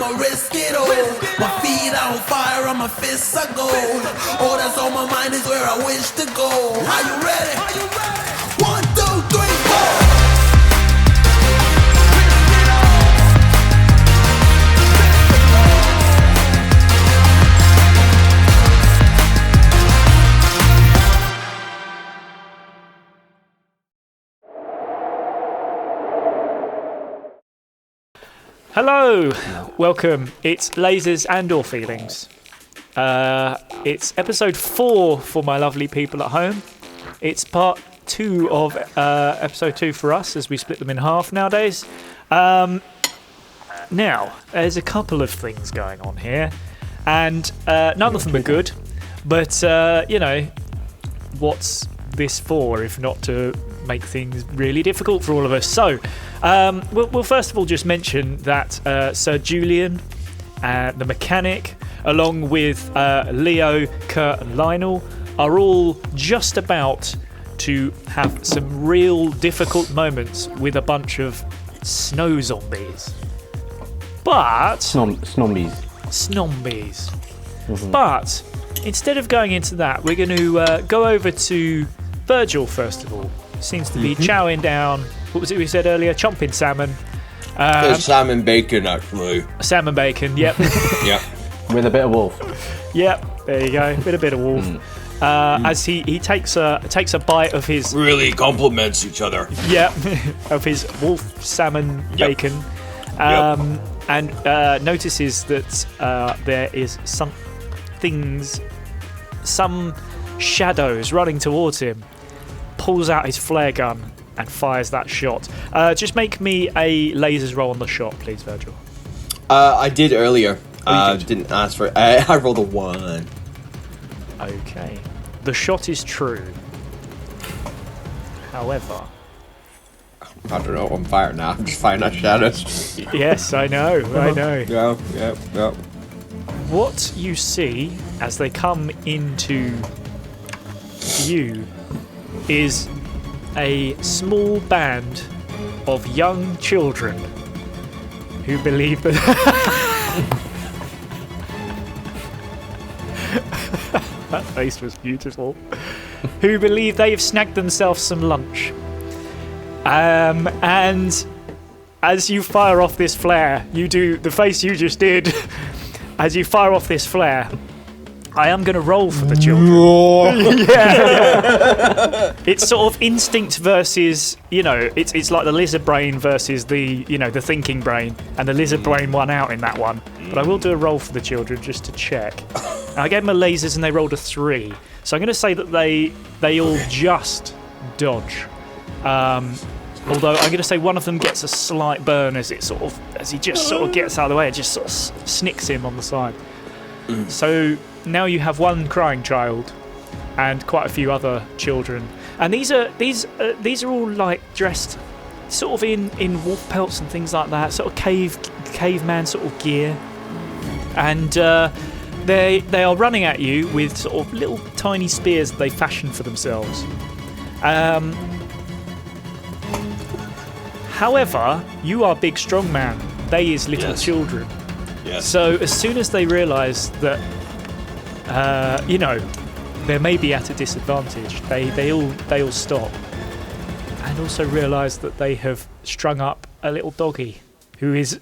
I'ma risk it all. My feet on fire and my fists are gold. All that's on my mind is where I wish to go. Are you ready? 1, 2, 3, 4. Hello, welcome. It's Lasers and or Feelings. It's episode 4 for my lovely people at home. It's part 2 of episode 2 for us as we split them in half nowadays. Now, there's a couple of things going on here, and none of them are good. But what's this for if not to make things really difficult for all of us? So we'll first of all just mention that Sir Julian, the mechanic, along with Leo, Kurt and Lionel are all just about to have some real difficult moments with a bunch of snow zombies. But Snombies. Mm-hmm. But instead of going into that, we're going to go over to Virgil first of all. Seems to be chowing down, what was it we said earlier? Chomping salmon. It's salmon bacon, actually. Salmon bacon, yep. Yep. With a bit of wolf. Yep, there you go. With a bit of wolf. As he takes a bite of his... Really complements each other. Yep, of his wolf salmon bacon. And notices that there is some shadows running towards him. Pulls out his flare gun and fires that shot. Just make me a lasers roll on the shot, please, Virgil. I did earlier. Oh, you did? Didn't ask for it. I rolled a 1. Okay. The shot is true. However... I don't know. I'm firing now. I'm just firing at shadows. Yes, I know. Yeah. What you see as they come into view is a small band of young children who believe that that face was beautiful, who believe they've snagged themselves some lunch, and as you fire off this flare, you do the face you just did. As you fire off this flare, I am going to roll for the children. Yeah. It's sort of instinct versus, it's like the lizard brain versus the thinking brain, and the lizard brain won out in that one. But I will do a roll for the children just to check. I gave them a lasers and they rolled a 3. So I'm going to say that they all just dodge. Although I'm going to say one of them gets a slight burn as he just sort of gets out of the way and just sort of snicks him on the side. So now you have one crying child and quite a few other children, and these are all like dressed sort of in wolf pelts and things like that, sort of caveman sort of gear, and they are running at you with sort of little tiny spears that they fashioned for themselves. However, you are big strong man. They is little children. Yes. So as soon as they realise that, they may be at a disadvantage, they all stop, and also realise that they have strung up a little doggy who is,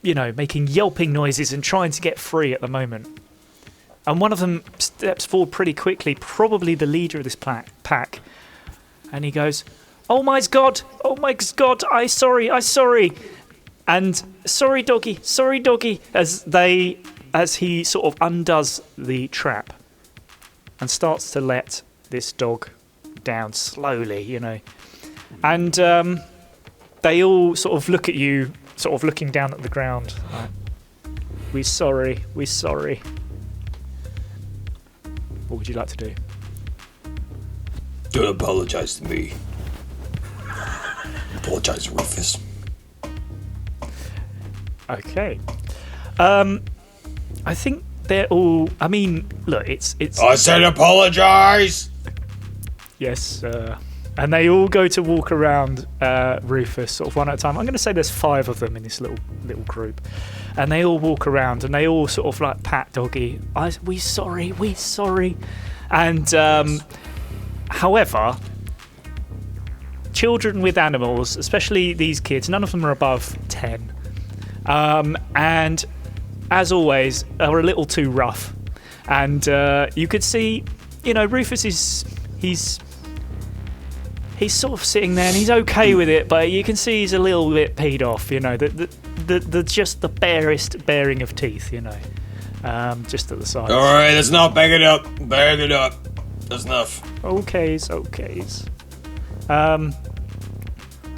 making yelping noises and trying to get free at the moment. And one of them steps forward pretty quickly, probably the leader of this pack, and he goes, "Oh my God! I sorry." And sorry doggy, as he sort of undoes the trap and starts to let this dog down slowly, And they all sort of look at you, sort of looking down at the ground. Like, we sorry. What would you like to do? Don't apologise to me. Apologise, Rufus. Okay. I think they're all... I mean, look, it's... I said apologise! Yes, And they all go to walk around Rufus, sort of one at a time. I'm going to say there's 5 of them in this little group, and they all walk around and they all sort of like pat Doggy. We sorry. And however, children with animals, especially these kids, none of them are above 10, and as always, are a little too rough. And you could see, Rufus he's sort of sitting there and he's okay with it, but you can see he's a little bit peed off, the just the barest baring of teeth, just at the side. All right, let's not bang it up. Bang it up. That's enough. Okays.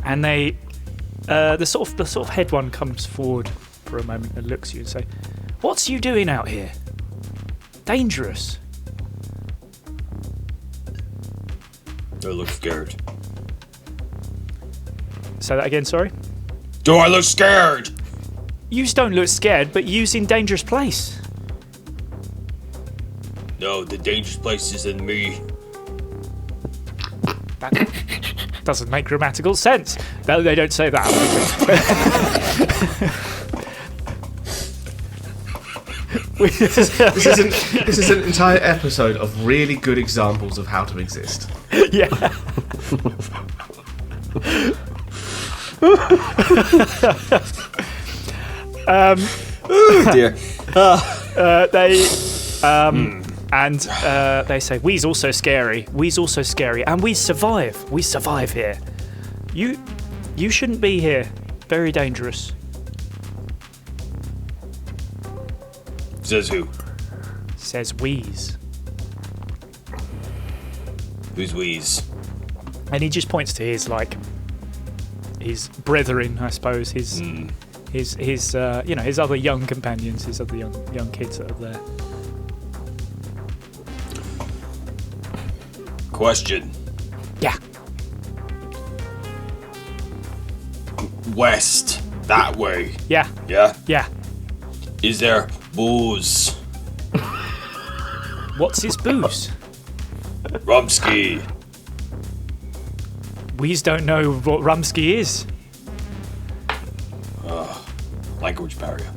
And they, the sort of head one comes forward for a moment and looks at you and say, "What's you doing out here? Dangerous." I look scared. Say that again, sorry? Do I look scared? Yous don't look scared, but yous in dangerous place. No, the dangerous place is in me. That doesn't make grammatical sense. No, they don't say that. This is an entire episode of really good examples of how to exist. Yeah. Oh dear. They say, "We's also scary. We's also scary, and we survive. We survive here. You shouldn't be here. Very dangerous." Says who? Says Wheeze. Who's Wheeze? And he just points to his brethren, I suppose, his other young companions, his other young kids that are there. Question. Yeah. West. That way. Yeah. Yeah? Yeah. Is there booze? What's his booze? Rumsky. Wheeze don't know what Rumsky is. Language barrier.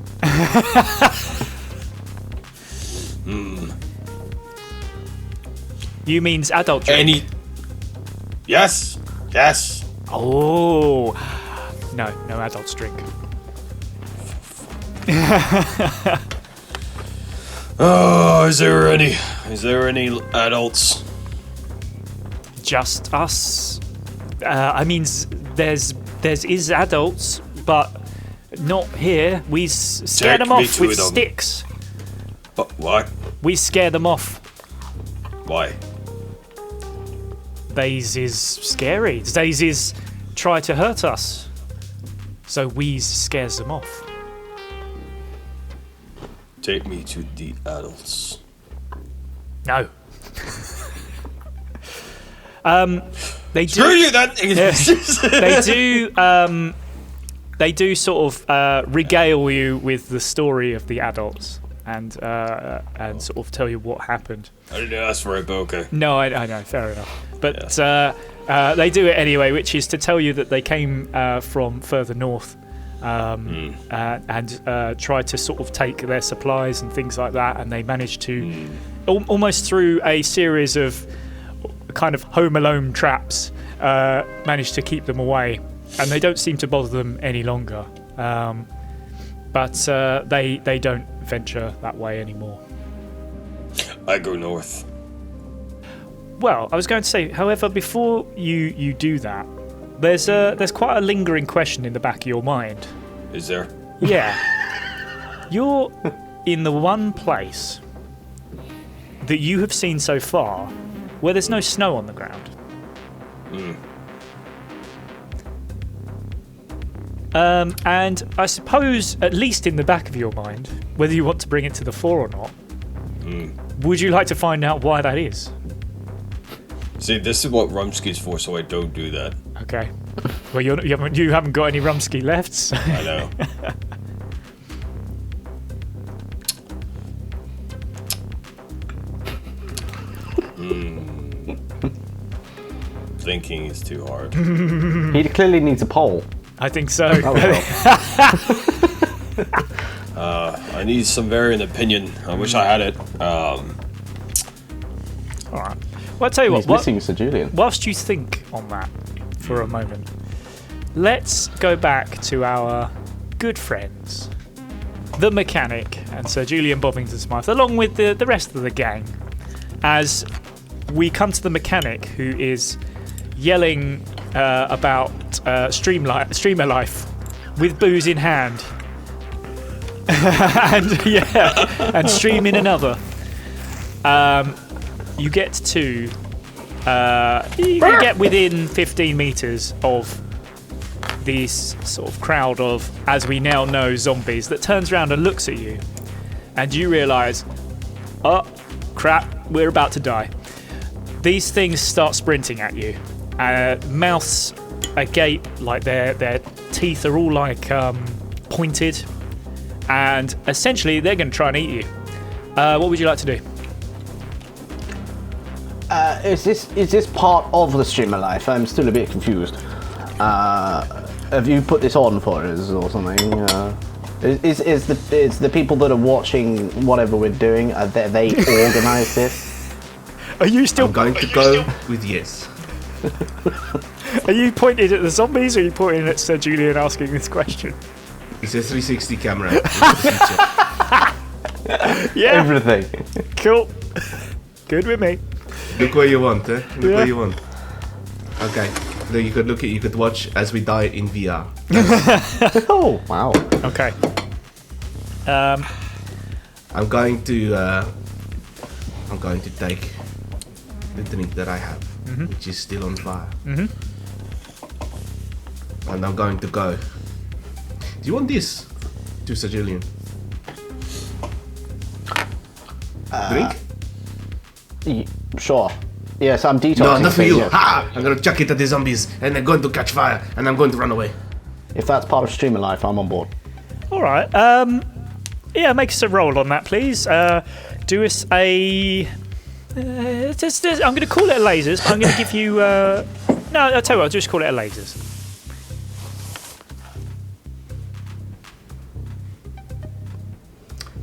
You means adult drink? Yes. Yes. Oh. No adults drink. Oh, is there any adults? Just us. There's is adults, but not here. We scare them off with sticks. But what? We scare them off. Why? They's is scary. They's is try to hurt us. So Wheeze scares them off. Take me to the adults. No. They do. Screw you then. They do sort of regale you with the story of the adults and sort of tell you what happened. I didn't ask for it, but okay. No, I know, fair enough. But they do it anyway, which is to tell you that they came from further north and tried to sort of take their supplies and things like that, and they managed to, almost through a series of kind of Home Alone traps, managed to keep them away, and they don't seem to bother them any longer. But they don't venture that way anymore. I go north. Well, I was going to say, however, before you do that, there's quite a lingering question in the back of your mind. Is there? Yeah. You're in the one place that you have seen so far where there's no snow on the ground. And I suppose, at least in the back of your mind, whether you want to bring it to the fore or not, would you like to find out why that is? See, this is what Rumsky's for, so I don't do that. Okay. Well, you haven't got any Rumsky left. So. I know. thinking is too hard. He clearly needs a pole. I think so. I need some variant opinion. I wish I had it. All right. Well, I'll tell you He's missing Sir Julian. Whilst you think on that for a moment, let's go back to our good friends, the mechanic and Sir Julian Bovington Smythe, along with the rest of the gang, as we come to the mechanic, who is yelling about streamer life with booze in hand. and streaming another. You get to you get within 15 meters of this sort of crowd of, as we now know, zombies that turns around and looks at you, and you realise, oh crap, we're about to die. These things start sprinting at you. Mouths agape, like their teeth are all like pointed, and essentially they're going to try and eat you. What would you like to do? Is this part of the streamer life? I'm still a bit confused. Have you put this on for us or something? Is the people that are watching whatever we're doing, they organise this? Are you still? I'm going to go with yes. Are you pointed at the zombies, or are you pointing at Sir Julian asking this question? It's a 360 camera. Yeah. Everything. Cool. Good with me. Look where you want, eh? Look where you want. Okay. Then you could watch as we die in VR. Oh wow. Okay. I'm going to take the drink that I have, which is still on fire. And I'm going to go. Do you want this, to Sir Julian? Drink? Sure. Yes, I'm detoxing. No, not for you. Yes. Ha! I'm gonna chuck it at the zombies, and they're going to catch fire, and I'm going to run away. If that's part of streamer life, I'm on board. All right. Yeah, make us a roll on that, please. Do us a. I'm going to call it a lasers, but I'm going to give you. No, I'll tell you what. I'll just call it a lasers.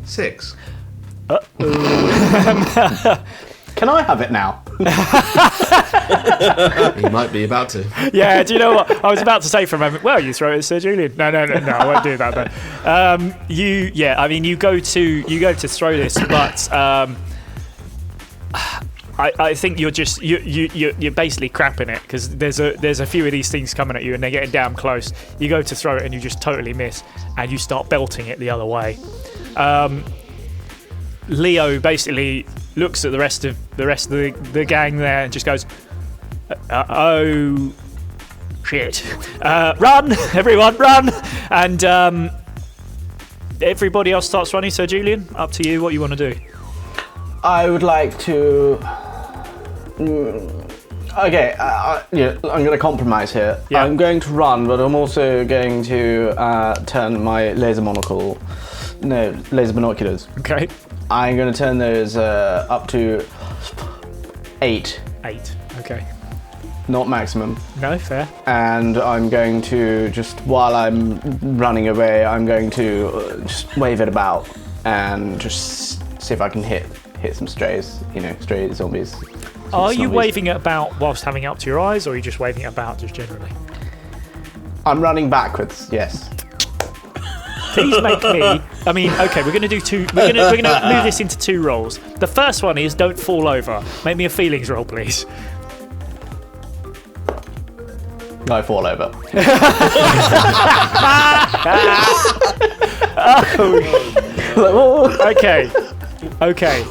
Six. Can I have it now? He might be about to. Yeah, do you know what? I was about to say for a moment, well, you throw it at Sir Julian. No, I won't do that then. You go to throw this, but I think you're just you're basically crapping it, because there's a few of these things coming at you and they're getting damn close. You go to throw it and you just totally miss, and you start belting it the other way. Leo basically looks at the rest of the gang there and just goes, "Oh shit! Run, everyone, run!" And everybody else starts running. So Julian, up to you. What you want to do? I would like to. Okay, yeah, I'm going to compromise here. Yeah. I'm going to run, but I'm also going to turn my laser binoculars. Okay. I'm going to turn those up to 8. 8. Okay. Not maximum. No, fair. And I'm going to, just while I'm running away, I'm going to just wave it about and just see if I can hit some strays, stray zombies. Are you waving it about whilst having it up to your eyes, or are you just waving it about just generally? I'm running backwards, yes. Please make me. I mean, okay, we're going to do two. We're going to move this into 2 rolls. The first one is don't fall over. Make me a feelings roll, please. I fall over. Okay.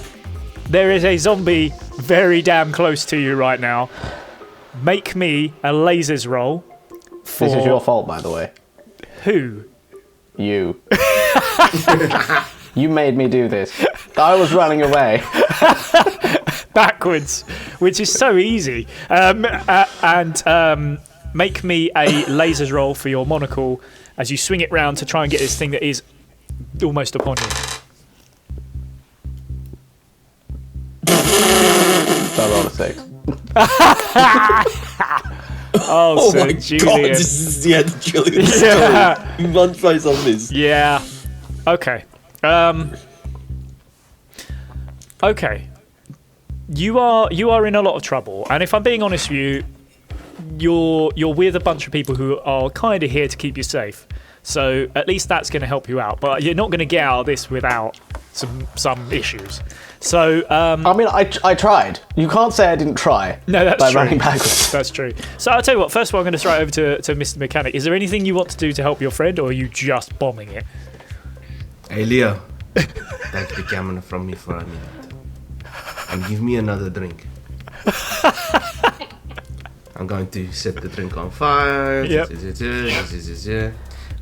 There is a zombie very damn close to you right now. Make me a lasers roll. For This is your fault, by the way. Who? You. You made me do this. I was running away. Backwards, which is so easy. And make me a lasers roll for your monocle as you swing it round to try and get this thing that is almost upon you. So I rolled a 6. Oh Sir my god, Julian. this is the end of Julian's Yeah. story. Munch by zombies. Yeah. Okay. Okay. You are in a lot of trouble, and if I'm being honest with you, you're with a bunch of people who are kind of here to keep you safe. So at least that's going to help you out. But you're not going to get out of this without some issues. So I mean, I tried. You can't say I didn't try. no, that's by true. running backwards. That's true. So I'll tell you what. First of all, I'm going to throw it over to Mr. Mechanic. Is there anything you want to do to help your friend, or are you just bombing it? Hey Leo, take the camera from me for a minute and give me another drink. I'm going to set the drink on fire. Yep.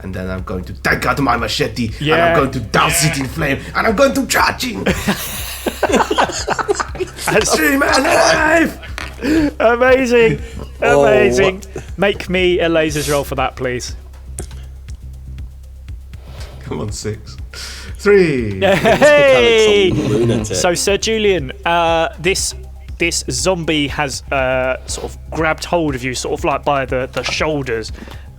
And then I'm going to take out my machete and Yeah. I'm going to douse it in flame and I'm going to charge him. Stream alive! Amazing. Oh, Amazing. Make me a lasers roll for that, please. Come on, 6. 3. Hey! Lunatic. So, Sir Julian, this zombie has sort of grabbed hold of you, sort of like by the shoulders.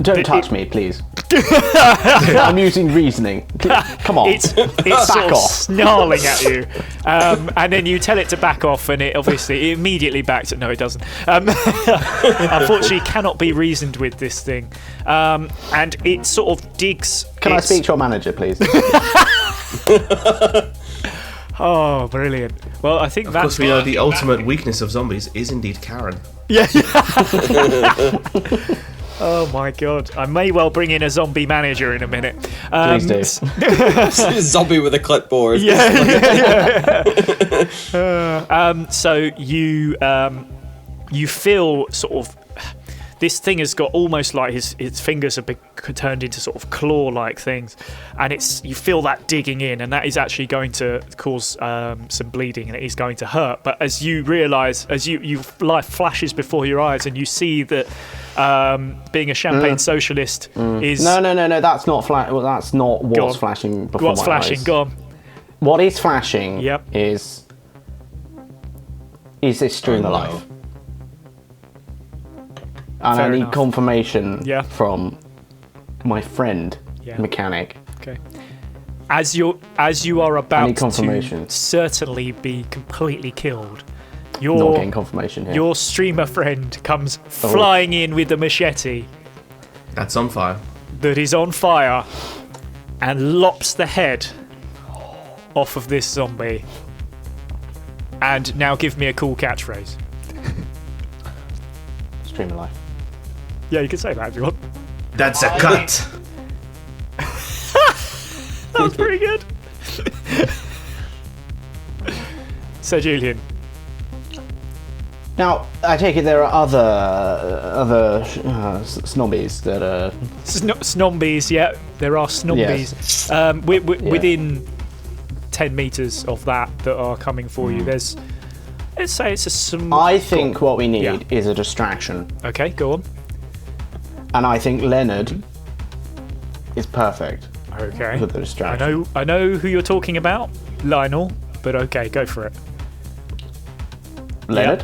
Don't touch me, please. I'm using reasoning. Come on. It's sort of off. snarling at you, and then you tell it to back off, and it immediately backs it. No, it doesn't. Unfortunately, cannot be reasoned with this thing, and it sort of digs. Can I speak to your manager, please? Oh, brilliant! Well, I think Of that's course, we know the ultimate weakness of zombies is indeed Karen. yeah. Oh my god! I may well bring in a zombie manager in a minute. Please do. Zombie with a clipboard. So you feel sort of this thing has got almost like his fingers have been turned into sort of claw-like things, and you feel that digging in, and that is actually going to cause some bleeding, and it is going to hurt. But as you realise, as life flashes before your eyes, and you see that being a champagne socialist is No. That's not that's not Go what's on. flashing before what's my flashing. eyes. Go on. What is flashing Yep. is this stream of life. And Fair I need enough. confirmation Yeah. from my friend, Yeah. mechanic. Okay. As you are about need confirmation. to certainly be completely killed, Not getting confirmation here. your streamer friend comes flying in with a machete That's on fire. that is on fire and lops the head off of this zombie. And now give me a cool catchphrase. Stream of life. Yeah, you can say that if you want. That's a cut. That was pretty good. Sir Julian. Now, I take it there are other snobbies that are... Snombies, yeah, there are snombies. Within 10 metres of that are coming for you. There's, let's say it's a small... I think what we need Yeah. is a distraction. Okay, go on. And I think Leonard is perfect Okay. for the distraction. I know who you're talking about, Lionel, but okay, go for it. Leonard?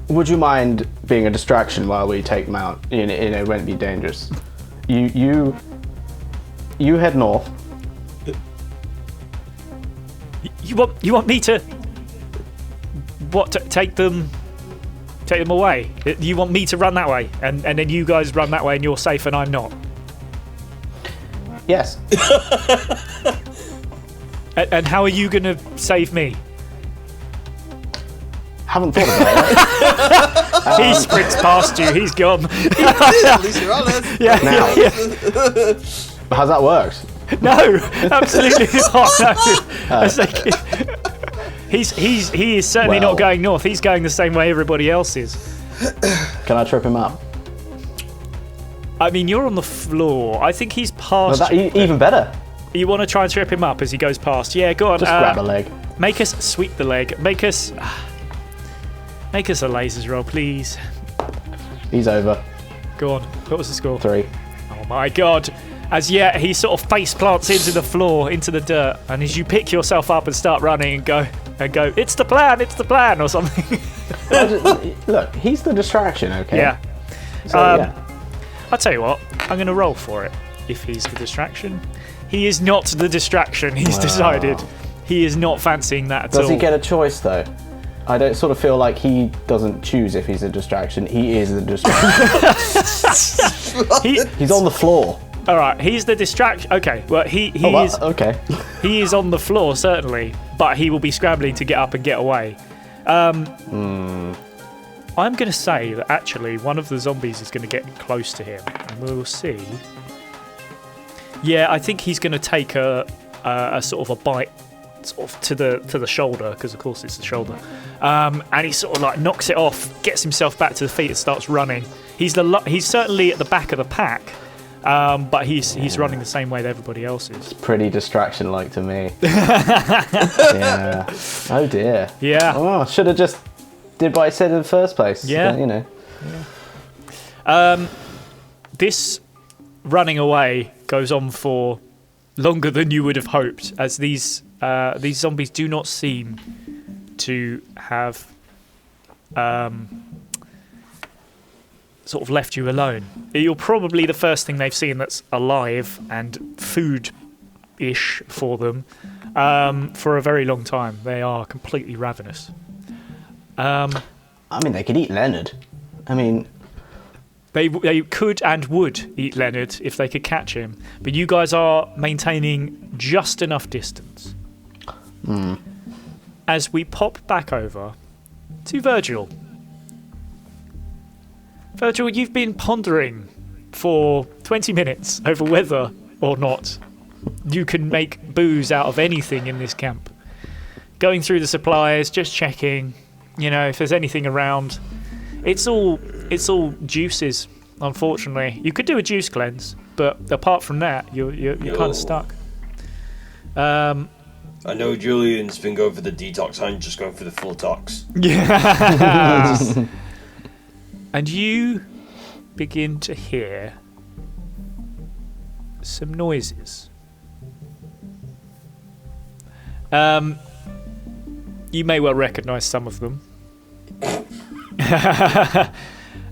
Would you mind being a distraction while we take them out? It won't be dangerous. You head north. You want me to take them away? You want me to run that way, and then you guys run that way, and you're safe, and I'm not. Yes. And how are you going to save me? Haven't thought about it. He sprints past you. He's gone. At least you're honest. Yeah. Now. How's that worked? No, absolutely not. No. It's like- he is certainly Well. not going north. He's going the same way everybody else is. Can I trip him up? I mean, you're on the floor. I think he's past. Well, even better. You want to try and trip him up as he goes past? Yeah, go on. Just grab a leg. Make us sweep the leg. Make us a lasers roll, please. He's over. Go on. What was the score? 3. Oh my god. As yet, he sort of face plants into the floor, into the dirt, and as you pick yourself up and start running and go, it's the plan, or something. Look, he's the distraction, okay? Yeah. So, yeah. I'll tell you what, I'm going to roll for it if he's the distraction. He is not the distraction, he's decided. He is not fancying that at all. Does he get a choice, though? I don't sort of feel like he doesn't choose if he's a distraction. He is the distraction. He's on the floor. All right, he's the distraction. Okay, well, he is... Okay. He is on the floor, certainly, but he will be scrambling to get up and get away. I'm going to say that actually one of the zombies is going to get close to him, and we'll see. Yeah, I think he's going to take a sort of a bite sort of to the shoulder, because of course it's the shoulder, and he sort of like knocks it off, gets himself back to the feet and starts running. He's certainly at the back of the pack, but he's running the same way that everybody else is. It's pretty distraction-like to me. Yeah. Oh dear. Yeah. Oh, I should have just did what I said in the first place. Yeah. But, you know. Yeah. This running away goes on for longer than you would have hoped, as these zombies do not seem to have sort of left you alone. You're probably the first thing they've seen that's alive and food-ish for them for a very long time. They are completely ravenous. I mean, they could eat Leonard. I mean... They could and would eat Leonard if they could catch him, but you guys are maintaining just enough distance. As we pop back over to Virgil. Virgil, you've been pondering for 20 minutes over whether or not you can make booze out of anything in this camp. Going through the supplies, just checking, if there's anything around. It's all juices, unfortunately. You could do a juice cleanse, but apart from that, you're kind of stuck. I know Julian's been going for the detox. I'm just going for the full tox. Yeah. And you begin to hear some noises. You may well recognise some of them.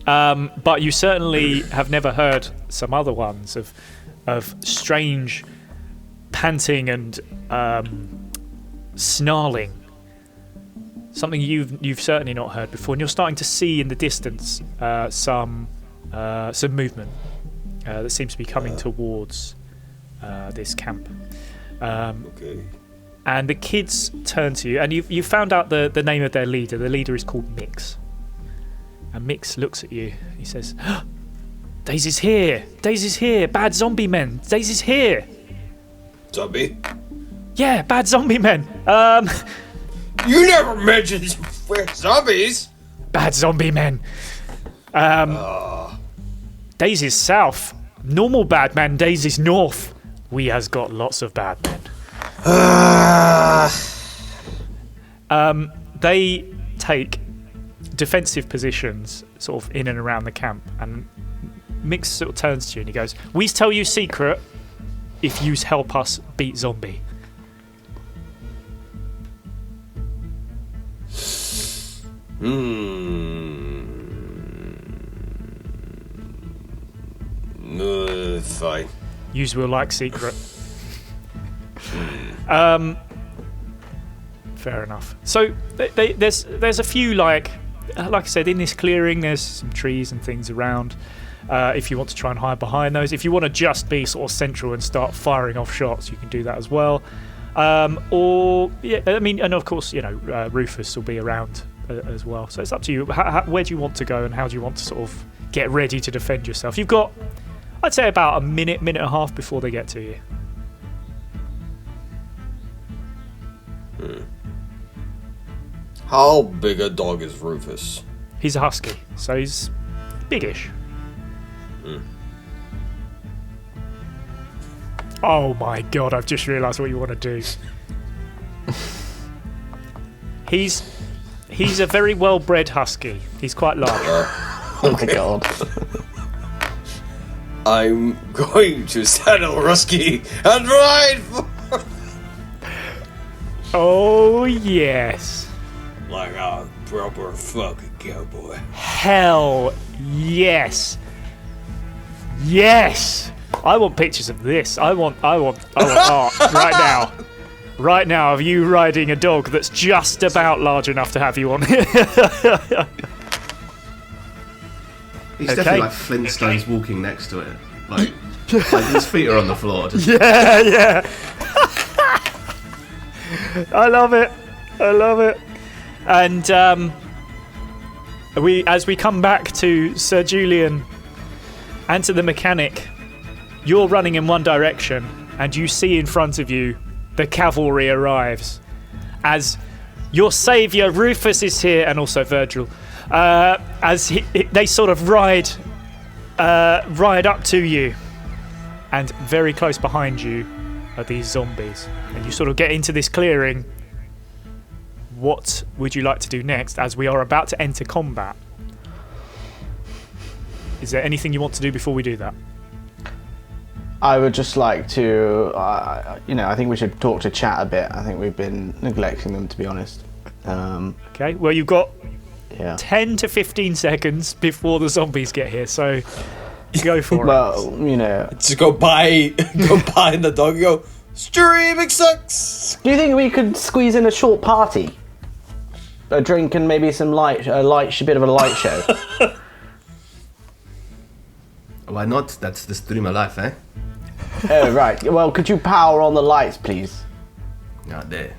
But you certainly have never heard some other ones of strange panting and snarling. Something you've certainly not heard before, and you're starting to see in the distance some movement that seems to be coming towards this camp. Okay. And the kids turn to you, and you've found out the name of their leader. The leader is called Mix. And Mix looks at you. He says, "Daisy's here! Daisy's here! Bad zombie men! Daisy's here!" Zombie? Yeah, bad zombie men! You never mentioned we're zombies! Bad zombie men. Daisy's south. Normal bad man, Daisy's north. We has got lots of bad men. They take defensive positions sort of in and around the camp, and Mix sort of turns to you and he goes, "We tell you secret if you help us beat zombie." Fine. Yous will like secret. Fair enough. So there's a few like I said, in this clearing there's some trees and things around. If you want to try and hide behind those, if you want to just be sort of central and start firing off shots, you can do that as well. Or yeah, I mean, and of course Rufus will be around as well. So it's up to you. Where do you want to go, and how do you want to sort of get ready to defend yourself? You've got, I'd say, about a minute and a half before they get to you. How big a dog is Rufus? He's a husky, so he's biggish. Oh my god, I've just realised what you want to do. He's a very well-bred husky. He's quite large. Oh my god. I'm going to saddle Rusky and ride for... Oh yes. Like a proper fucking cowboy. Hell yes. Yes. I want pictures of this. I want art right now. Right now of you riding a dog that's just about large enough to have you on here. He's definitely like Flintstones walking next to it. Like his feet are on the floor. Just... Yeah. I love it. And as we come back to Sir Julian and to the mechanic, you're running in one direction and you see in front of you the cavalry arrives as your saviour Rufus is here, and also Virgil, as they sort of ride up to you, and very close behind you are these zombies, and you sort of get into this clearing. What would you like to do next, as we are about to enter combat? Is there anything you want to do before we do that? I would just like to, I think we should talk to chat a bit. I think we've been neglecting them, to be honest. Okay, well, you've got 10 to 15 seconds before the zombies get here, so go for it. Well, Just go by the dog and go, streaming sucks! Do you think we could squeeze in a short party? A drink and maybe some bit of a light show? Why not? That's the streamer life, eh? Oh, right. Well, could you power on the lights, please? No, they're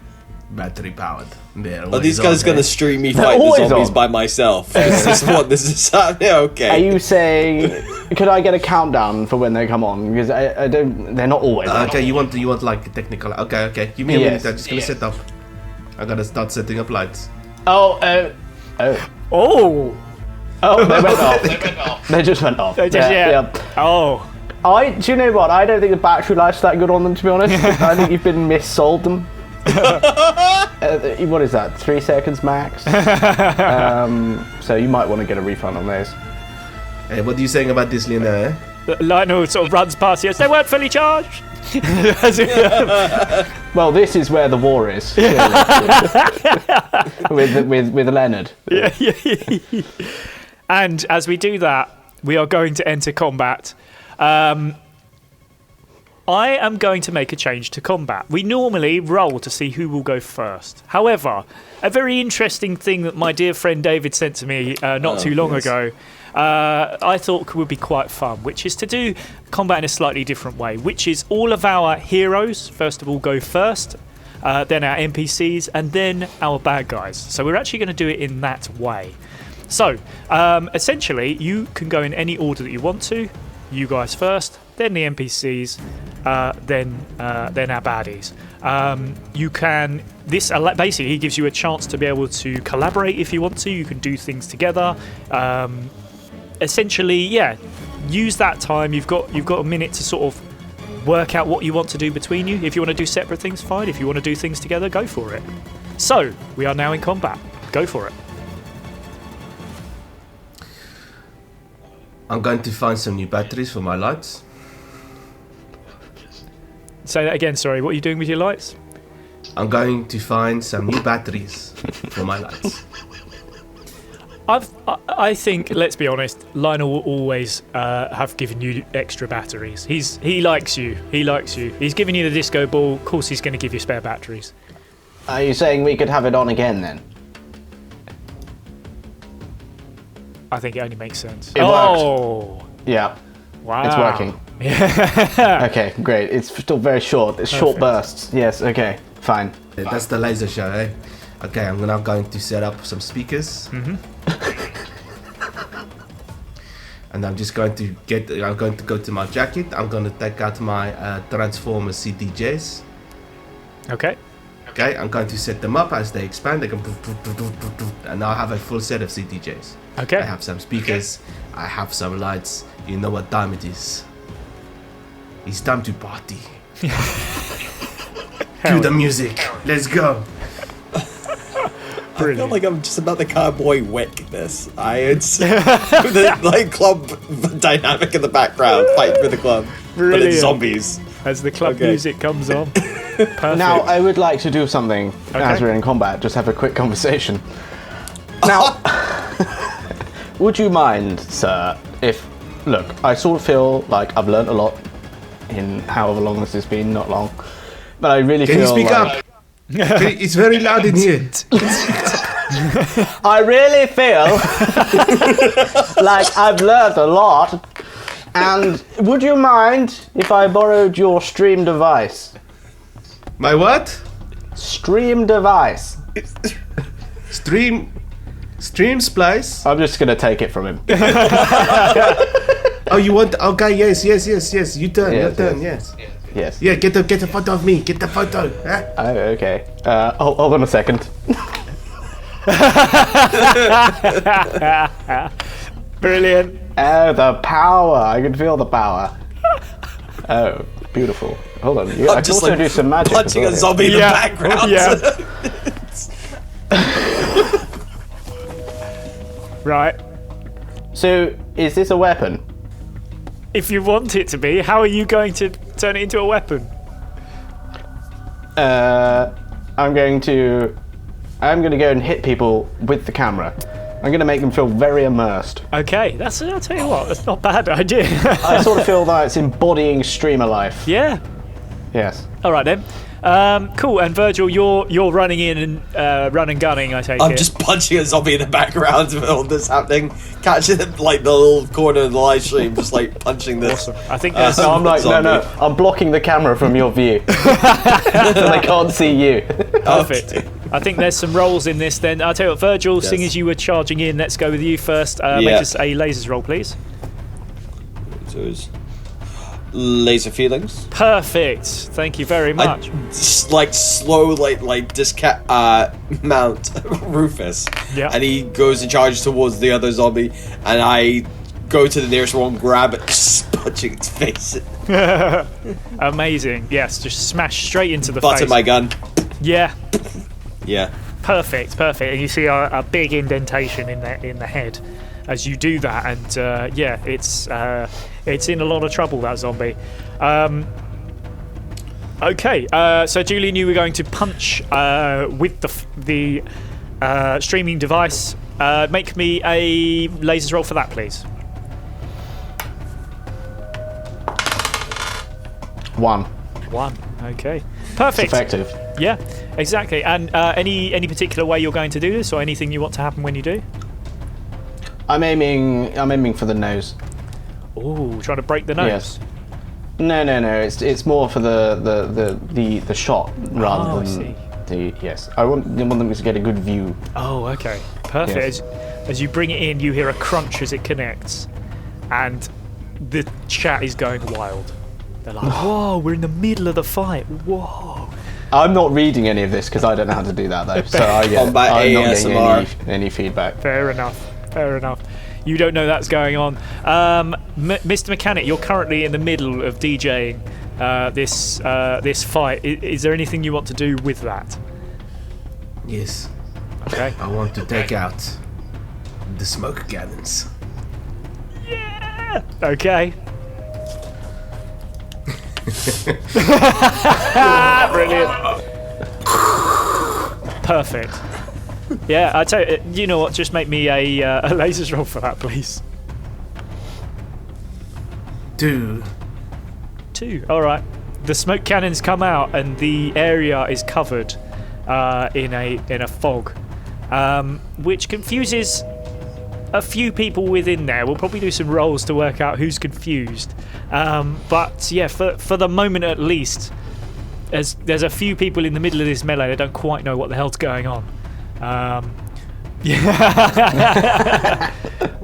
battery powered. Are these guys going to stream me fight the always zombies on. by myself? Is this what this is happening? Okay. Are you saying, could I get a countdown for when they come on? Because I don't, they're not always on. Okay, you want like a technical... Okay. Give me a minute. I'm just going to set up. I got to start setting up lights. Oh, they went off. They just went off. They just, yeah. Oh. Do you know what? I don't think the battery life's that good on them, to be honest. I think you've been missold them. What is that? 3 seconds max? So you might want to get a refund on those. Hey, what are you saying about this, Lena? Eh? Lionel sort of runs past you. They weren't fully charged. Well, this is where the war is. with Leonard. Yeah. And as we do that, we are going to enter combat. I am going to make a change to combat. We normally roll to see who will go first. However, a very interesting thing that my dear friend David sent to me not too long ago, I thought would be quite fun, which is to do combat in a slightly different way, which is all of our heroes, first of all, go first, then our NPCs, and then our bad guys. So we're actually going to do it in that way. So, essentially, you can go in any order that you want to. You guys first, then the NPCs, then our baddies. You can. This basically gives you a chance to be able to collaborate if you want to. You can do things together. Essentially, use that time. You've got a minute to sort of work out what you want to do between you. If you want to do separate things, fine. If you want to do things together, go for it. So we are now in combat. Go for it. I'm going to find some new batteries for my lights. Say that again, sorry. What are you doing with your lights? I'm going to find some new batteries for my lights. I think, let's be honest, Lionel will always have given you extra batteries. He likes you. He's giving you the disco ball. Of course he's going to give you spare batteries. Are you saying we could have it on again then? I think it only makes sense. It worked. Yeah. Wow. It's working. Okay, great. It's still very short. It's short bursts. Yes, okay, fine. That's the laser show, eh? Okay, I'm now going to set up some speakers. And I'm just going to go to my jacket. I'm going to take out my Transformers CDJs. Okay. Okay, I'm going to set them up as they expand. They go, and now I have a full set of CDJs. Okay. I have some speakers. I have some lights. You know what time it is. It's time to party. Cue the music. Let's go. I feel like I'm just about the cowboy witness. It's the club dynamic in the background, fighting for the club, Brilliant. but it's zombies. As the club music comes on. Perfect. Now, I would like to do something as we're in combat. Just have a quick conversation. Now, would you mind, sir, if... Look, I sort of feel like I've learnt a lot in however long this has been, not long. But I really Can feel you speak like... up? It's very loud in here. I really feel like I've learnt a lot. And would you mind if I borrowed your stream device? My what? Stream device. Stream splice? I'm just gonna take it from him. Oh, you want? Okay, yes. You turn, Yes, yes. Yes. Yeah, get a photo of me. Get the photo. Huh? Oh, okay. Hold on a second. Brilliant. Oh, the power! I can feel the power. Oh, beautiful. Hold on. I can just also do some magic. punching as a well. zombie in the background. Yeah. Right. So, is this a weapon? If you want it to be, how are you going to turn it into a weapon? I'm going to go and hit people with the camera. I'm going to make them feel very immersed. Okay, I'll tell you what, that's not a bad idea. I sort of feel that it's embodying streamer life. Yeah. Yes. All right then. Cool. And Virgil, you're running in and run and gunning. I take it. I'm just punching a zombie in the background of all this happening, catching it like the little corner of the live stream, just like punching this. Awesome. I think there's No, I'm like, zombie. no, I'm blocking the camera from your view. So they can't see you. perfect. I think there's some rolls in this. Then I'll tell you what, Virgil, seeing as you were charging in, let's go with you first. Make us a lasers roll, please. So it's laser feelings. Perfect. Thank you very much. Like slow, like mount Rufus. Yeah. And he goes and charges towards the other zombie, and I go to the nearest one, grab it, just punching its face. Amazing. Yes, just smash straight into the Butt face. of my gun. Yeah. Yeah. Perfect. And you see a big indentation in the head as you do that, and it's in a lot of trouble, that zombie. Okay, so Julian, you were going to punch with the streaming device. Make me a lasers roll for that, please. 1. 1. Okay. Perfect. It's effective. Yeah, exactly. And any particular way you're going to do this, or anything you want to happen when you do? I'm aiming for the nose. Ooh, trying to break the nose. Yes. No. It's more for the shot rather than the yes. I want them to get a good view. Oh, okay. Perfect. Yes. As you bring it in, you hear a crunch as it connects, and the chat is going wild. They're like, "Whoa, we're in the middle of the fight! Whoa!" I'm not reading any of this because I don't know how to do that though. So I'm not getting any feedback. Fair enough. You don't know that's going on. Mr. Mechanic, you're currently in the middle of DJing this fight. Is there anything you want to do with that? Yes. Okay. I want to take out the smoke cannons. Yeah. Okay. Brilliant. Perfect. Yeah, I tell you know what? Just make me a lasers roll for that, please. 2. 2. All right. The smoke cannons come out, and the area is covered in a fog, which confuses a few people within there. We'll probably do some rolls to work out who's confused. But yeah, for the moment at least, there's a few people in the middle of this melee that don't quite know what the hell's going on. Yeah.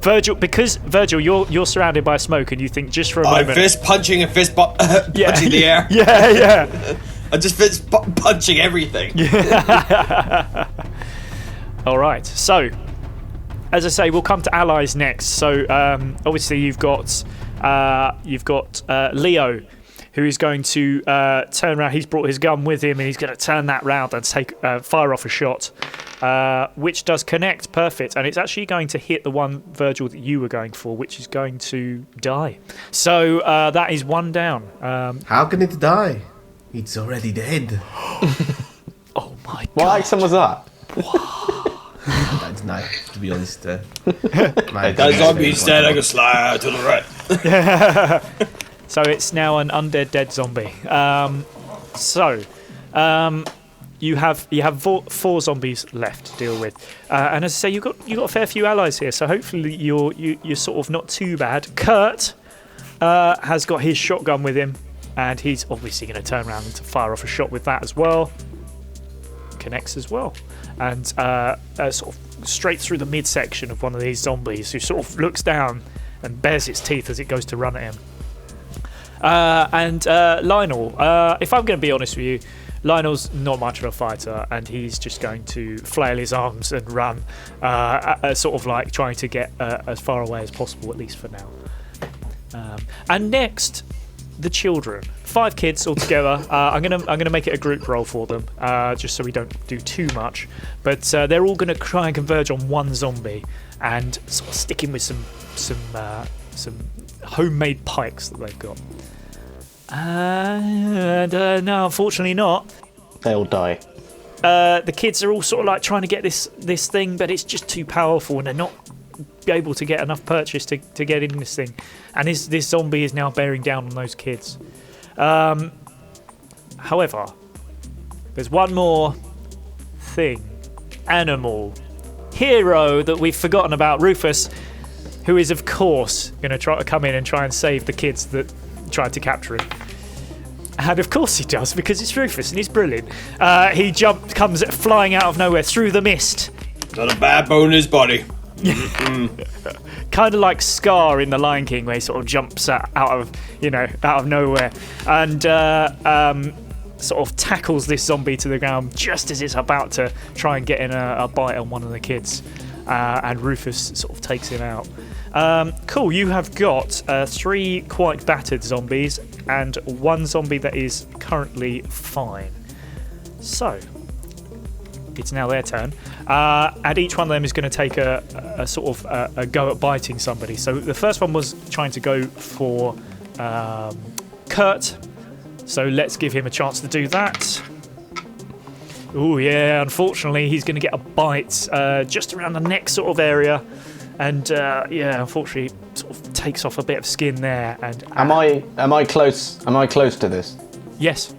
Virgil, you're surrounded by smoke, and you think just for a moment. I'm fist punching and punching the air. Yeah. I'm just fist punching everything. All right. So, as I say, we'll come to allies next. So, obviously, you've got Leo, who is going to turn around. He's brought his gun with him, and he's going to turn that round and fire off a shot, which does connect perfect, and it's actually going to hit the one, Virgil, that you were going for, which is going to die. So that is one down. How can it die? It's already dead. Oh my god! What accent was that? That's nice. to be honest. That zombie instead, I can slide to the right. So it's now an undead dead zombie. You have four zombies left to deal with, and as I say, you've got a fair few allies here. So hopefully you're sort of not too bad. Kurt has got his shotgun with him, and he's obviously going to turn around and fire off a shot with that as well. Connects as well, and sort of straight through the midsection of one of these zombies, who sort of looks down and bares its teeth as it goes to run at him. And Lionel, if I'm going to be honest with you, Lionel's not much of a fighter, and he's just going to flail his arms and run, sort of like trying to get as far away as possible, at least for now. And next, the children. 5 kids altogether. I'm gonna make it a group roll for them, just so we don't do too much. But they're all gonna try and converge on one zombie, and sort of stick him with some homemade pikes that they've got. No, unfortunately not. They'll die. The kids are all sort of like trying to get this thing, but it's just too powerful, and they're not able to get enough purchase to get in this thing. And this zombie is now bearing down on those kids. However, there's one more thing. Animal. Hero that we've forgotten about, Rufus, who is, of course, going to try to come in and try and save the kids that tried to capture him. And of course he does, because it's Rufus and he's brilliant. He comes flying out of nowhere through the mist. Got a bad bone in his body. Kind of like Scar in The Lion King, where he sort of jumps out of nowhere, and sort of tackles this zombie to the ground just as it's about to try and get in a bite on one of the kids. And Rufus sort of takes him out. Cool, you have got 3 quite battered zombies and 1 zombie that is currently fine. So, it's now their turn. And each one of them is going to take a sort of a go at biting somebody. So the first one was trying to go for Kurt. So let's give him a chance to do that. Oh yeah, unfortunately he's going to get a bite just around the neck sort of area, and unfortunately sort of takes off a bit of skin there. And Am I close? Am I close to this? yes,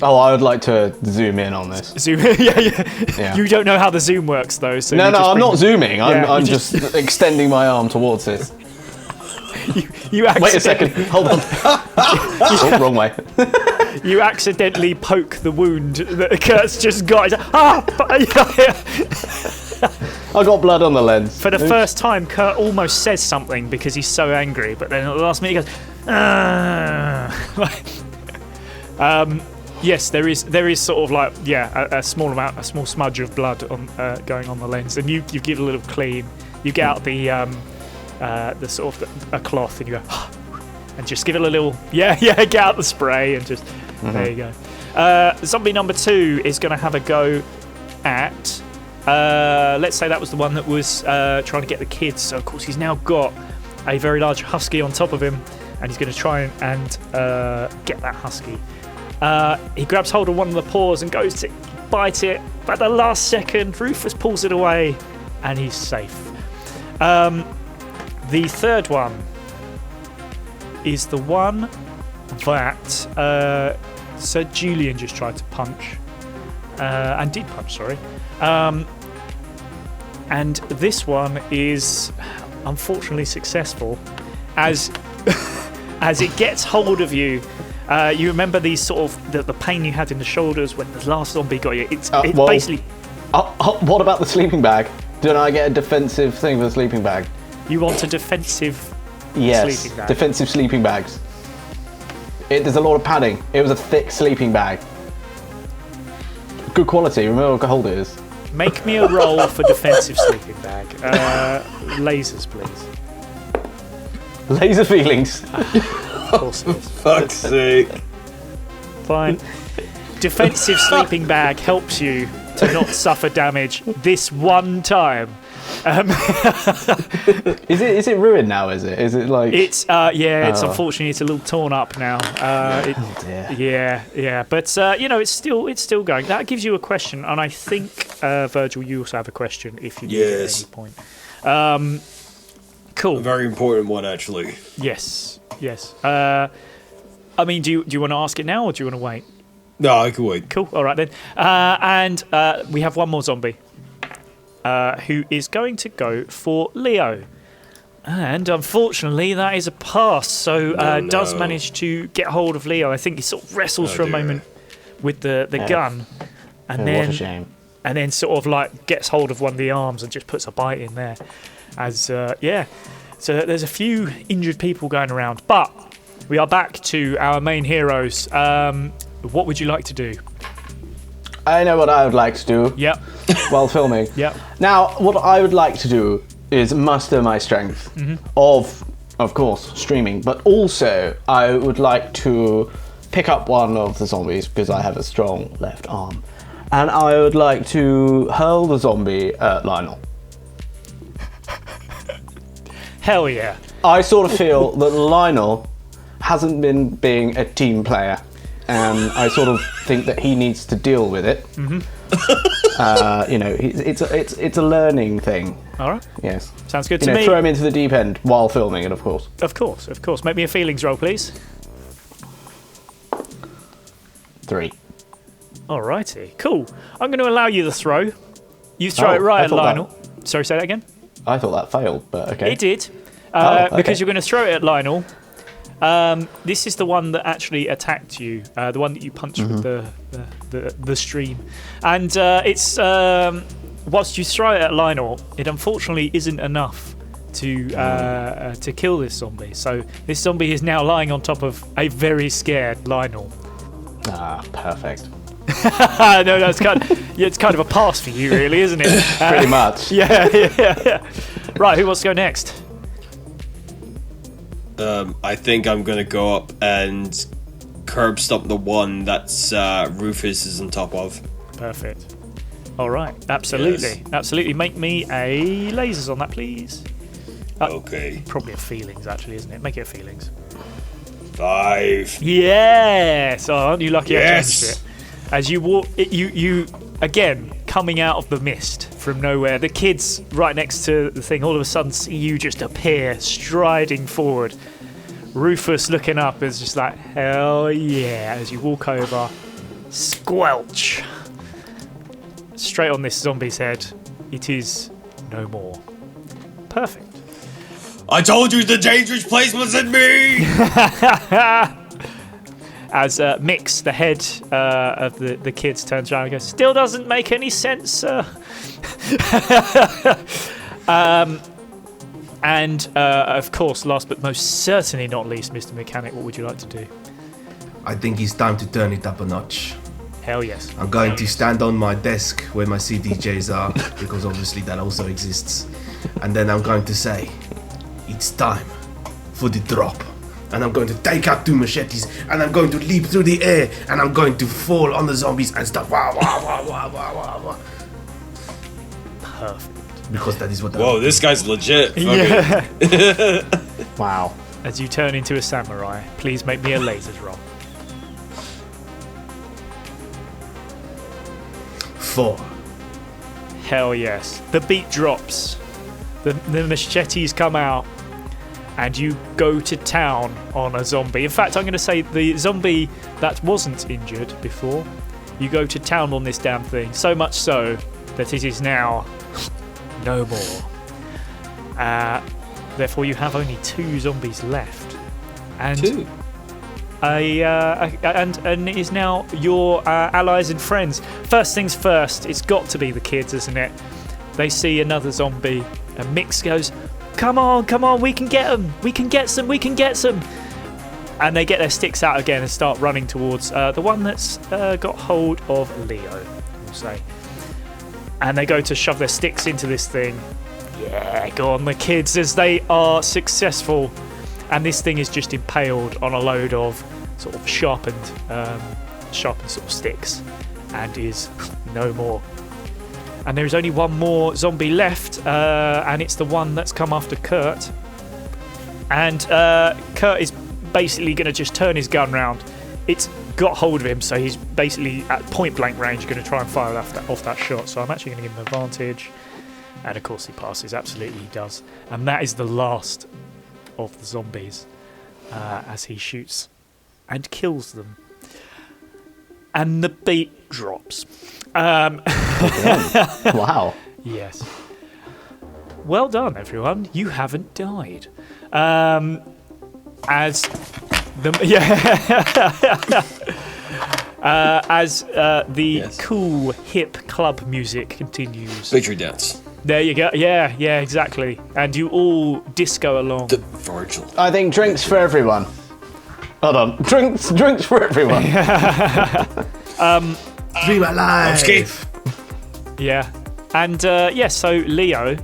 Oh, I would like to zoom in on this. zoom. Yeah. You don't know how the zoom works though, so No, you just I'm bring- not zooming. I'm you just extending my arm towards this. You Wait a second. Hold on. Oh, wrong way. You accidentally poke the wound that Kurt's just got. I got blood on the lens. For the first time, Kurt almost says something because he's so angry, but then at the last minute he goes, yes, there is sort of like a small smudge of blood on going on the lens, and you give it a little clean. You get out the sort of a cloth, and you go and just give it a little get out the spray and just there you go. Zombie number 2 is going to have a go at let's say that was the one that was trying to get the kids. So of course he's now got a very large husky on top of him, and he's going to try and get that husky. He grabs hold of one of the paws and goes to bite it, but at the last second Rufus pulls it away and he's safe. The third one is the one that Sir Julian just tried to punch, and did punch, sorry. And this one is unfortunately successful, as as it gets hold of you. You remember these sort of the pain you had in the shoulders when the last zombie got you. It's basically. What about the sleeping bag? Don't I get a defensive thing for the sleeping bag? You want a defensive sleeping bag? Defensive sleeping bags. There's a lot of padding. It was a thick sleeping bag. Good quality. Remember what cold it is. Make me a roll for defensive sleeping bag. Lasers, please. Laser feelings. Of course it is. Fuck's sake. Fine. Defensive sleeping bag helps you to not suffer damage this one time. Is it ruined now? Is it like? It's it's unfortunately it's a little torn up now. Dear. Yeah. But it's still going. That gives you a question, and I think Virgil, you also have a question if you need it at any point. Cool. A very important one, actually. Yes. I mean, do you want to ask it now, or do you want to wait? No, I can wait. Cool. All right then. And we have one more zombie, who is going to go for Leo. And unfortunately, that is a pass. So does manage to get hold of Leo. I think he sort of wrestles for a moment with the gun, and then what a shame. And then sort of like gets hold of one of the arms and just puts a bite in there. As so there's a few injured people going around, but we are back to our main heroes. What would you like to do? I know what I would like to do. Yep. While filming. Yep. Now, what I would like to do is muster my strength of course, streaming, but also I would like to pick up one of the zombies because I have a strong left arm, and I would like to hurl the zombie at Lionel. Hell yeah. I sort of feel that Lionel hasn't been being a team player, and I sort of think that he needs to deal with it. It's a learning thing. All right. Yes. Sounds good to me. Throw him into the deep end while filming it, of course. Of course. Make me a feelings roll, please. 3. Alrighty. Cool. I'm going to allow you the throw. You throw it right at Lionel. Sorry, say that again? I thought that failed, but okay. It did. Okay. Because you're going to throw it at Lionel. This is the one that actually attacked you, the one that you punched with the stream. And it's whilst you throw it at Lionel, it unfortunately isn't enough to kill this zombie. So this zombie is now lying on top of a very scared Lionel. Ah, perfect. No, that's it's kind of a pass for you, really, isn't it? Pretty much. Yeah. Right, who wants to go next? I think I'm gonna go up and curb stomp the one that's Rufus is on top of. Perfect. All right, absolutely. Make me a lasers on that, please. Okay. Probably a feelings, actually, isn't it? Make it a feelings. 5. Yes. Oh, aren't you lucky? Yes. I changed it. As you walk, you again coming out of the mist from nowhere. The kids right next to the thing all of a sudden see you just appear striding forward. Rufus looking up is just like, hell yeah. As you walk over, squelch straight on this zombie's head. It is no more. Perfect. I told you the dangerous place was in me. As Mix, the head of the kids, turns around and goes, still doesn't make any sense, sir. And of course, last but most certainly not least, Mr. Mechanic, what would you like to do? I think it's time to turn it up a notch. Hell yes. I'm going to stand on my desk where my CDJs are, because obviously that also exists. And then I'm going to say, it's time for the drop. And I'm going to take out 2 machetes, and I'm going to leap through the air, and I'm going to fall on the zombies and start wah wah wah wah wah wah wah. Perfect. Because that is what. Whoa, this guy's legit. Yeah. Wow. As you turn into a samurai, please make me a lasers roll. 4. Hell yes. The beat drops. The machetes come out. And you go to town on a zombie. In fact, I'm going to say the zombie that wasn't injured before, you go to town on this damn thing. So much so that it is now no more. Therefore, you have only 2 zombies left. And 2? And it is now your allies and friends. First things first, it's got to be the kids, isn't it? They see another zombie, and Mix goes, Come on, we can get them. We can get some. And they get their sticks out again and start running towards the one that's got hold of Leo, we'll say. And they go to shove their sticks into this thing. Yeah, go on, the kids, as they are successful. And this thing is just impaled on a load of sort of sharpened sort of sticks and is no more. And there's only one more zombie left, and it's the one that's come after Kurt. And Kurt is basically going to just turn his gun round. It's got hold of him, so he's basically at point blank range going to try and fire off that shot. So I'm actually going to give him advantage. And of course he passes, absolutely he does. And that is the last of the zombies as he shoots and kills them. And the beat drops. Wow. Yes. Well done, everyone. You haven't died. As the cool hip club music continues. Victory dance. There you go. Yeah, exactly. And you all disco along. Virgil. I think drinks for everyone. Hold on. Drinks for everyone. Dream alive. Escape. Yeah. And so Leo,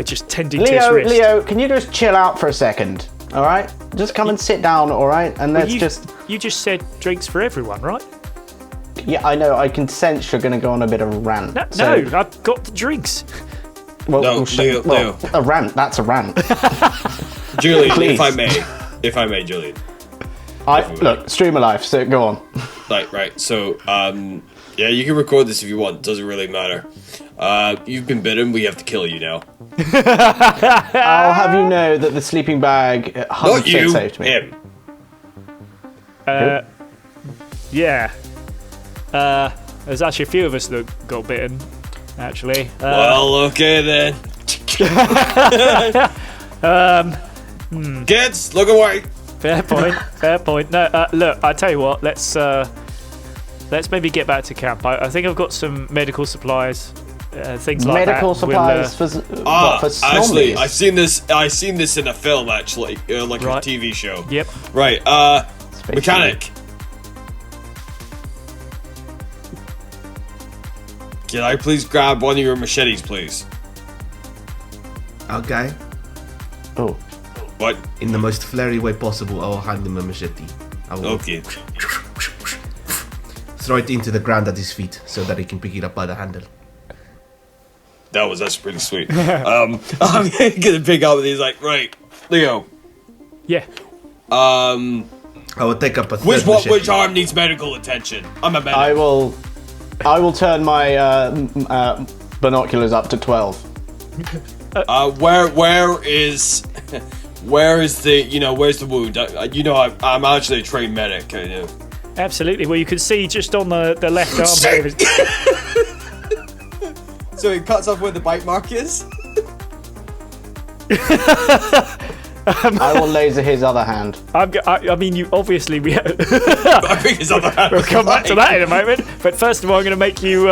just tending to his wrist. Leo, can you just chill out for a second? All right? Just come and sit down, all right? And let's You just said drinks for everyone, right? Yeah, I know. I can sense you're going to go on a bit of a rant. No, I've got the drinks. Well, No, Leo. a rant. That's a rant. Julian, Please. if I may, Julian. Look, stream of life. So go on. Right. So, you can record this if you want. Doesn't really matter. You've been bitten. We have to kill you now. I'll have you know that the sleeping bag 100% Not you. saved me. Him. Yeah. There's actually a few of us that got bitten, actually. Well, okay then. Kids, look away. Fair point. No, look, I tell you what. Let's maybe get back to camp. I think I've got some medical supplies, things like Medical that. supplies for Actually, zombies. I seen this in a film actually, like Right. a TV show. Yep. Right. Mechanic. Can I please grab one of your machetes, please? Okay. Oh. What? In the most flary way possible, I will hand him a machete. I will Okay. throw it into the ground at his feet so that he can pick it up by the handle. That's pretty sweet. I'm gonna pick up and he's like, right, Leo. Yeah. I will take up a third machete. Which arm needs medical attention? I'm a medic. I will turn my binoculars up to 12. Where's the wound? I'm actually a trained medic. I know. Absolutely. Well, you can see just on the left arm there. So he cuts off where the bite mark is? I will laser his other hand. I mean, you obviously we. I think his other hand. We'll come back to that in a moment. But first of all, I'm going to make you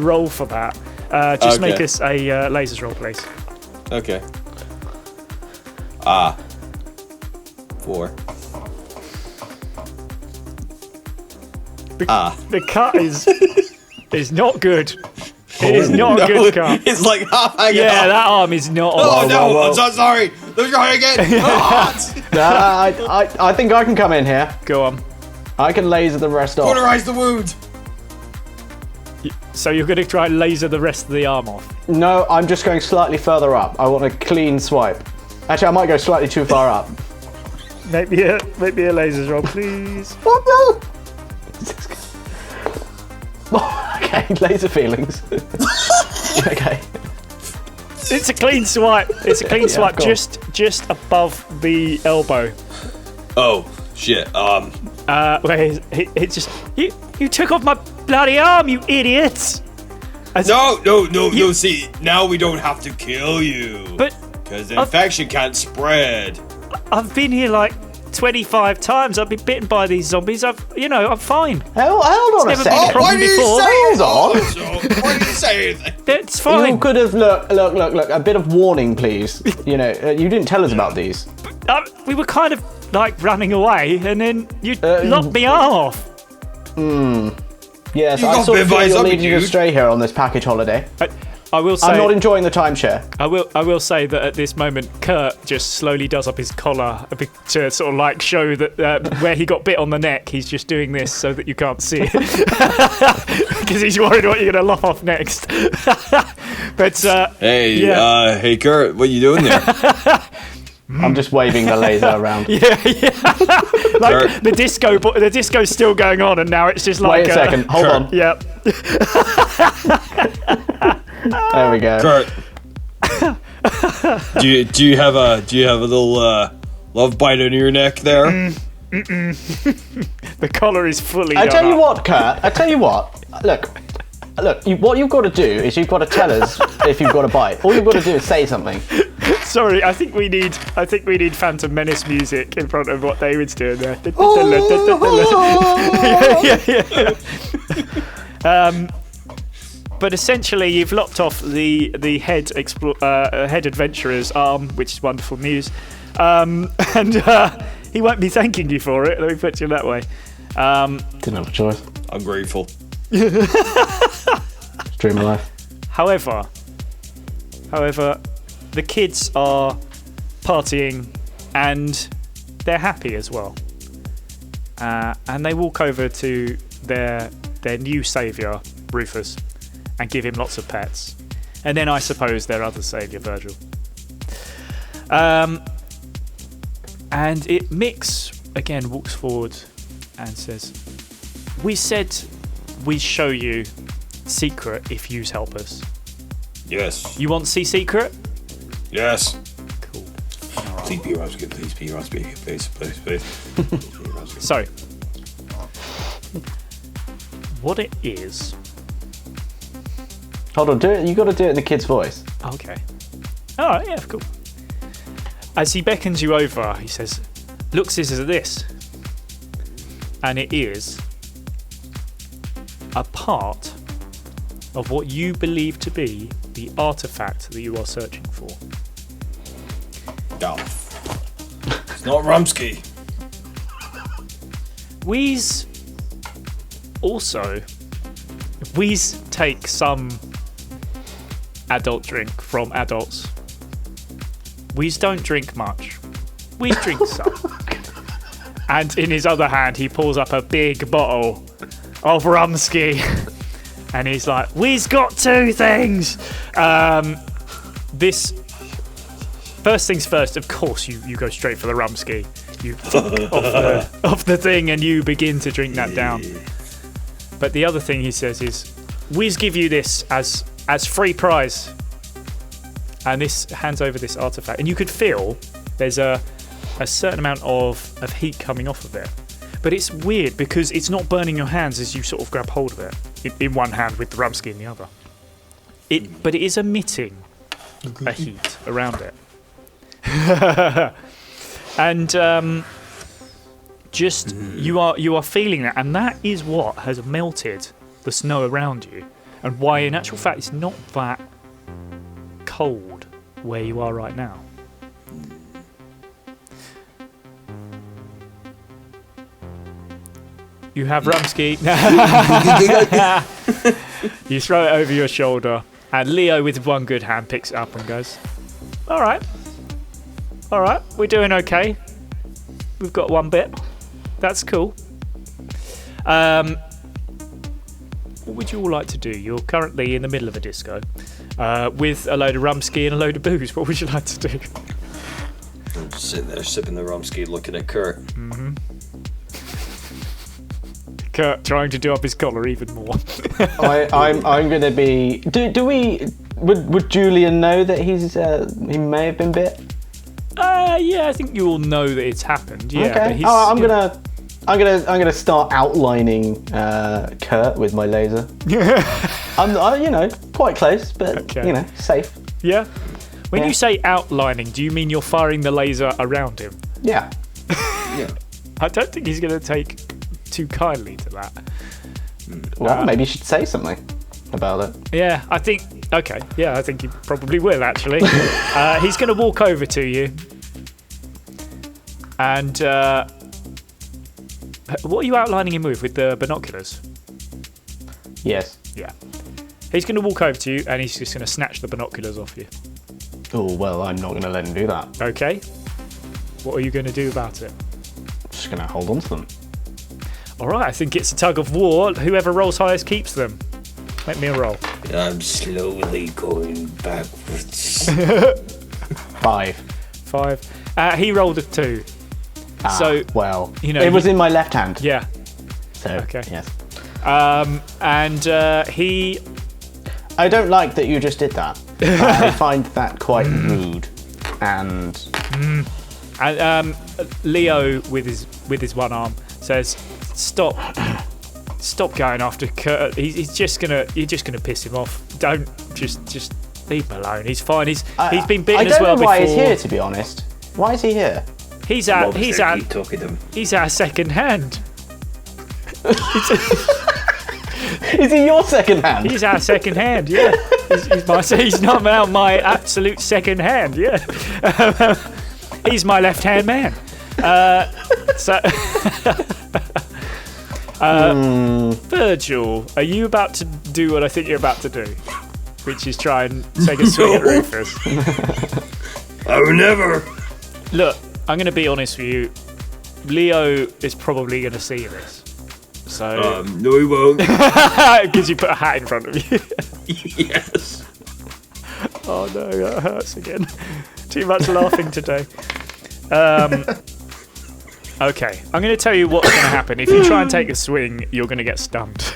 roll for that. Just make us a lasers roll, please. Okay. 4. The cut is not good. It is not a good cut. It's like half hanging Yeah, off. that arm is not. Oh no! whoa. I'm so sorry. Let me try again. I think I can come in here. Go on. I can laser the rest off. Cauterize the wound. So you're going to try and laser the rest of the arm off. No, I'm just going slightly further up. I want a clean swipe. Actually, I might go slightly too far up. Maybe a lasers roll, please. What the? Okay, laser feelings. Okay. It's a clean swipe. It's a clean Yeah, swipe, cool. just above the elbow. Oh shit. Where it just you took off my bloody arm, you idiots. No. See, now we don't have to kill you. But because the infection can't spread. I've been here like 25 times. I've been bitten by these zombies. I'm fine. Hold on a never been a second. problem Why do you before. say Hold on. Why do you say anything? It's You fine. could have look. A bit of warning, please. You didn't tell us about these. We were kind of like running away, and then you locked me off. Yes, You I got sort of bit by a feel you're zombie, leading dude. astray here on this package holiday. I will say, I'm not enjoying the timeshare. I will say that at this moment, Kurt just slowly does up his collar to sort of like show that where he got bit on the neck. He's just doing this so that you can't see it because he's worried what you're going to lop off next. But hey Kurt, what are you doing there? I'm just waving the laser around. Yeah. Like the disco's still going on, and now it's just like. Wait a second. Hold on. Yep. There we go. Kurt, do you have a little love bite under your neck there? The collar is fully. I tell done you up. what, Kurt. I tell you what. Look. What you've got to do is you've got to tell us if you've got a bite. All you've got to do is say something. Sorry, I think we need Phantom Menace music in front of what David's doing there. But essentially, you've lopped off the head adventurer's arm, which is wonderful news, and he won't be thanking you for it. Let me put it that way. Didn't have a choice. I'm grateful. Stream of life. However, the kids are partying and they're happy as well. And they walk over to their new saviour, Rufus, and give him lots of pets. And then I suppose their other saviour, Virgil. And Mix again walks forward and says, "We said we'd show you secret if you help us. Yes. You want to see secret?" Yes. Cool. Please be Rusky, please be Rusky, please. So, what it is... Hold on, do it. You got to do it in the kid's voice. Okay. All right, yeah, cool. As he beckons you over, he says, "Look, scissors, at this." And it is a part of what you believe to be the artifact that you are searching for. No. It's not Rumsky. Wheeze take some adult drink from adults. Wheeze don't drink much. Wheeze drinks some. And in his other hand, he pulls up a big bottle of Rumsky. And he's like, "We've got two things." This first things first. Of course, you go straight for the Rumsky. You off the thing, and you begin to drink that down. But the other thing he says is, "We'll give you this as free prize." And this hands over this artifact, and you could feel there's a certain amount of heat coming off of it. But it's weird because it's not burning your hands as you sort of grab hold of it in one hand with the Rumsky in the other. But it is emitting a heat around it. And you are feeling that, and that is what has melted the snow around you, and why in actual fact it's not that cold where you are right now. You have Rumsky. You throw it over your shoulder, and Leo with one good hand picks it up and goes, all right, we're doing okay. We've got one bit. That's cool. What would you all like to do? You're currently in the middle of a disco with a load of Rumsky and a load of booze. What would you like to do? I'm just sitting there sipping the Rumsky, looking at Kurt. Mm-hmm. Kurt trying to do up his collar even more. I'm going to be. Would Julian know that he may have been bit? Yeah, I think you all know that it's happened. Yeah. Okay. But I'm gonna start outlining Kurt with my laser. I'm quite close, but Okay. Safe. Yeah. When Yeah. you say outlining, do you mean you're firing the laser around him? Yeah. Yeah. I don't think he's going to take too kindly to that. Well, maybe you should say something about it. Yeah, I think. Okay. Yeah, I think he probably will actually. He's going to walk over to you, and what are you outlining him with the binoculars? Yes. Yeah. He's going to walk over to you and he's just going to snatch the binoculars off you. Oh, well, I'm not going to let him do that. Okay. What are you going to do about it? Just going to hold on to them. All right, I think it's a tug of war. Whoever rolls highest keeps them. Make me a roll. I'm slowly going backwards. 5. He rolled a 2. So, well, you know, it was in my left hand. Yeah. So, Okay. yes. He... I don't like that you just did that. I find that quite rude. And Leo, with his one arm, says, "Stop going after Kurt. You're just gonna piss him off. Don't just leave him alone. He's fine. He's been bitten as well before. I don't know why he's here, to be honest. Why is he here? He's our second hand. Is he your second hand? He's our second hand. Yeah. He's not my absolute second hand. Yeah. He's my left hand man. Virgil, are you about to do what I think you're about to do? Which is try and take a swing at Rufus. I will never. Look, I'm going to be honest with you. Leo is probably going to see this. So No, he won't. because you put a hat in front of you. Yes. Oh no, that hurts again. Too much laughing today. Okay, I'm going to tell you what's going to happen. If you try and take a swing, you're going to get stunned.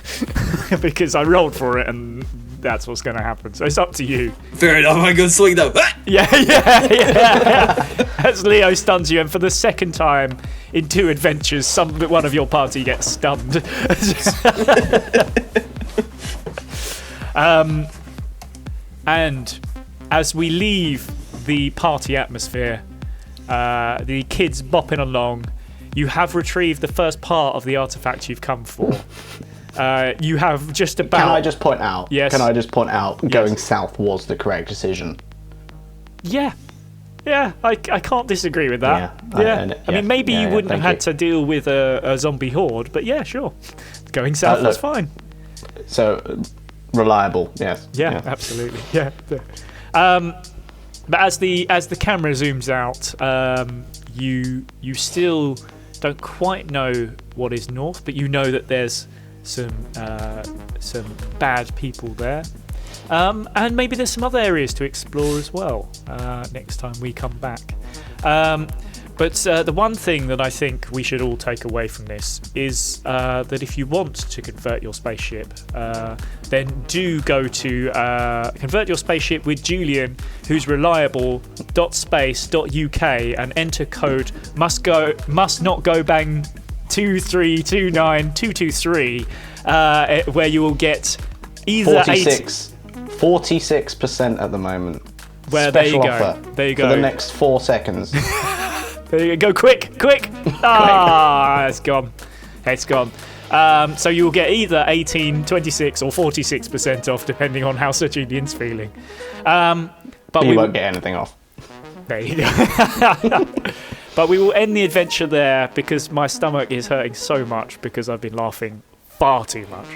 Because I rolled for it and that's what's going to happen. So it's up to you. Fair enough, I go swing though. Yeah. As Leo stuns you, and for the second time in 2 adventures, one of your party gets stunned. And as we leave the party atmosphere, the kids bopping along, you have retrieved the first part of the artifact you've come for. You have just about... Can I just point out? Yes. Can I just point out going south was the correct decision? Yeah, I can't disagree with that. Yeah. I mean, maybe you wouldn't have had to deal with a zombie horde, but yeah, sure. Going south was fine. So, reliable, yes. Yeah, absolutely. Yeah. But as the camera zooms out, you still don't quite know what is north, but you know that there's some bad people there. And maybe there's some other areas to explore as well next time we come back. But the one thing that I think we should all take away from this is that if you want to convert your spaceship, then do go to convert your spaceship with Julian, who's reliable.space.uk, and enter code must not go bang 2329223, where you will get either 46% at the moment. Where Special there you offer go. There you go. For the next 4 seconds. There you go. Quick! Ah, it's gone. It's gone. So you will get either 18, 26, or 46% off, depending on how Sir Julian's feeling. But you won't get anything off. There you go. But we will end the adventure there because my stomach is hurting so much because I've been laughing far too much.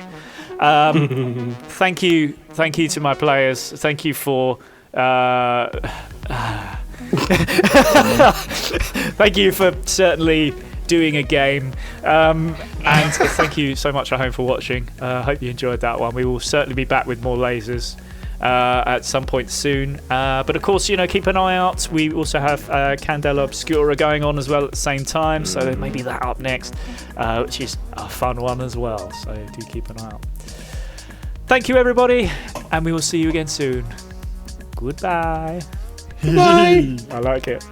Thank you to my players. Thank you for thank you for certainly doing a game, and thank you so much at home for watching. Hope you enjoyed that one. We will certainly be back with more lasers at some point soon, but of course, keep an eye out. We also have Candela Obscura going on as well at the same time, so there may be that up next, which is a fun one as well, so do keep an eye out. Thank you, everybody, and we will see you again soon. Goodbye. Bye. I like it.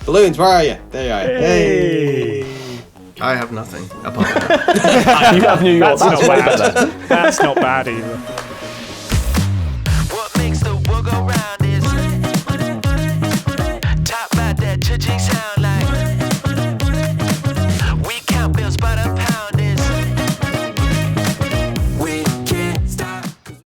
Balloons, where are you? There you are. Hey. I have nothing apart from that. You have New York. That's not way bad. better. That's not bad either.